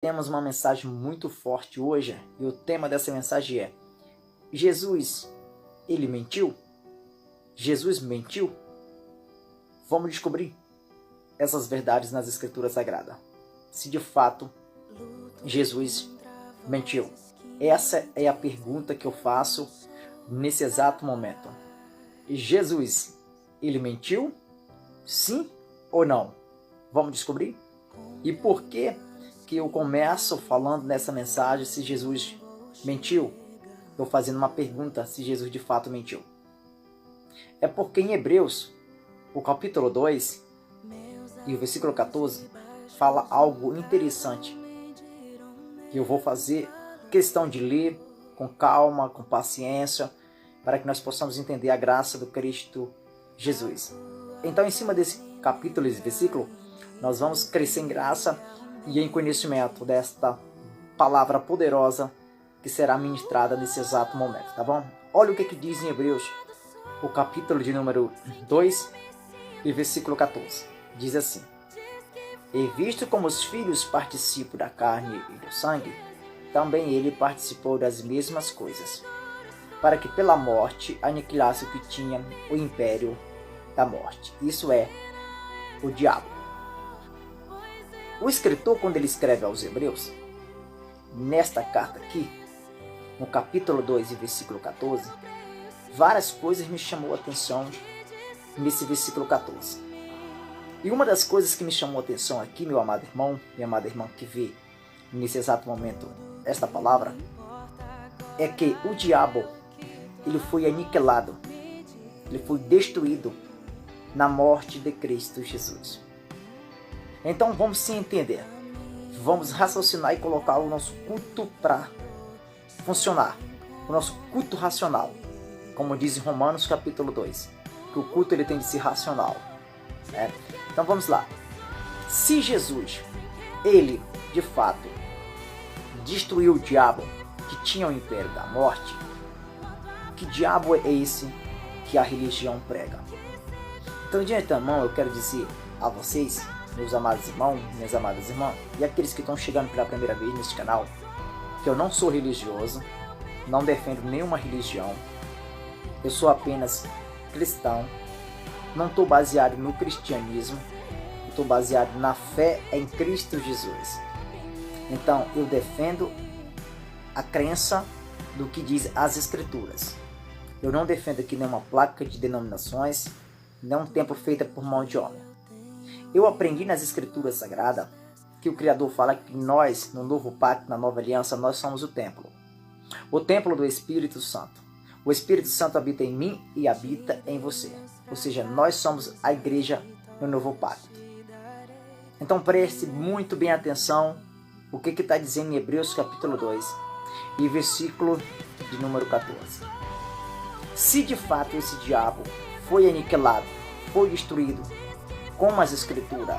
Temos uma mensagem muito forte hoje e o tema dessa mensagem é: Jesus, ele mentiu? Jesus mentiu? Vamos descobrir essas verdades nas Escrituras Sagradas. Se de fato Jesus mentiu. Essa é a pergunta que eu faço nesse exato momento. Jesus, ele mentiu? Sim ou não? Vamos descobrir? E por que eu começo falando nessa mensagem se Jesus mentiu? Estou fazendo uma pergunta se Jesus de fato mentiu. É porque em Hebreus, o capítulo 2 e o versículo 14 fala algo interessante que eu vou fazer questão de ler com calma, com paciência, para que nós possamos entender a graça do Cristo Jesus. Então, em cima desse capítulo e versículo, nós vamos crescer em graça e em conhecimento desta palavra poderosa que será ministrada nesse exato momento, tá bom? Olha o que diz em Hebreus, o capítulo de número 2 e versículo 14. Diz assim: E visto como os filhos participam da carne e do sangue, também ele participou das mesmas coisas, para que pela morte aniquilasse o que tinha o império da morte. Isso é, o diabo. O escritor, quando ele escreve aos Hebreus, nesta carta aqui, no capítulo 2 e versículo 14, várias coisas me chamou a atenção nesse versículo 14. E uma das coisas que me chamou a atenção aqui, meu amado irmão, minha amada irmã que vê nesse exato momento esta palavra, é que o diabo, ele foi aniquilado, ele foi destruído na morte de Cristo Jesus. Então vamos se entender, vamos raciocinar e colocar o nosso culto para funcionar, o nosso culto racional, como diz em Romanos capítulo 2, que o culto ele tem de ser racional, né? Então vamos lá. Se Jesus, ele de fato destruiu o diabo que tinha o império da morte, que diabo é esse que a religião prega? Então, de antemão, eu quero dizer a vocês, meus amados irmãos, minhas amadas irmãs, e aqueles que estão chegando pela primeira vez neste canal, que eu não sou religioso, não defendo nenhuma religião, eu sou apenas cristão, não estou baseado no cristianismo, estou baseado na fé em Cristo Jesus. Então, eu defendo a crença do que diz as Escrituras. Eu não defendo aqui nenhuma placa de denominações, nem um templo feito por mão de homem. Eu aprendi nas Escrituras Sagradas que o Criador fala que nós, no novo pacto, na nova aliança, nós somos o templo do Espírito Santo. O Espírito Santo habita em mim e habita em você. Ou seja, nós somos a igreja no novo pacto. Então preste muito bem atenção o que está dizendo em Hebreus capítulo 2 e versículo de número 14. Se de fato esse diabo foi aniquilado, foi destruído, como as Escrituras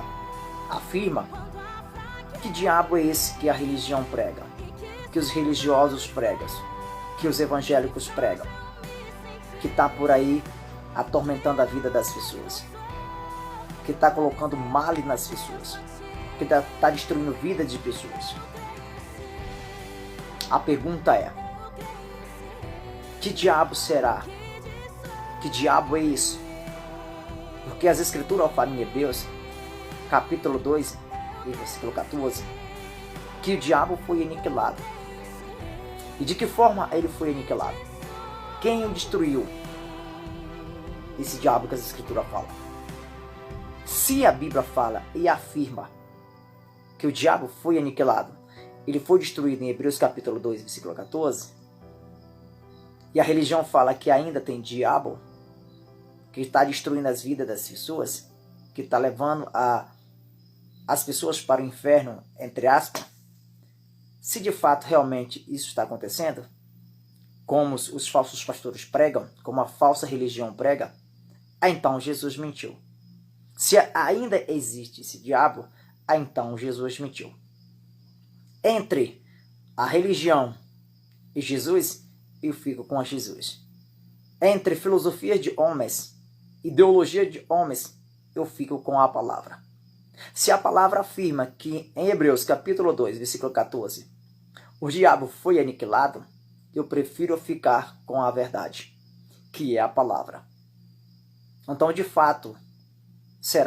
afirmam, que diabo é esse que a religião prega, que os religiosos pregam, que os evangélicos pregam, que está por aí atormentando a vida das pessoas, que está colocando mal nas pessoas, que está destruindo a vida de pessoas? A pergunta é: que diabo será? Que diabo é isso? Porque as Escrituras falam em Hebreus, capítulo 2, e versículo 14, que o diabo foi aniquilado. E de que forma ele foi aniquilado? Quem o destruiu? Esse diabo que as Escrituras falam. Se a Bíblia fala e afirma que o diabo foi aniquilado, ele foi destruído em Hebreus capítulo 2, versículo 14, e a religião fala que ainda tem diabo, que está destruindo as vidas das pessoas, que está levando as pessoas para o inferno, entre aspas, se de fato realmente isso está acontecendo, como os falsos pastores pregam, como a falsa religião prega, então Jesus mentiu. Se ainda existe esse diabo, então Jesus mentiu. Entre a religião e Jesus, eu fico com Jesus. Entre filosofias de homens, ideologia de homens, eu fico com a palavra. Se a palavra afirma que em Hebreus capítulo 2, versículo 14, o diabo foi aniquilado, eu prefiro ficar com a verdade, que é a palavra. Então, de fato,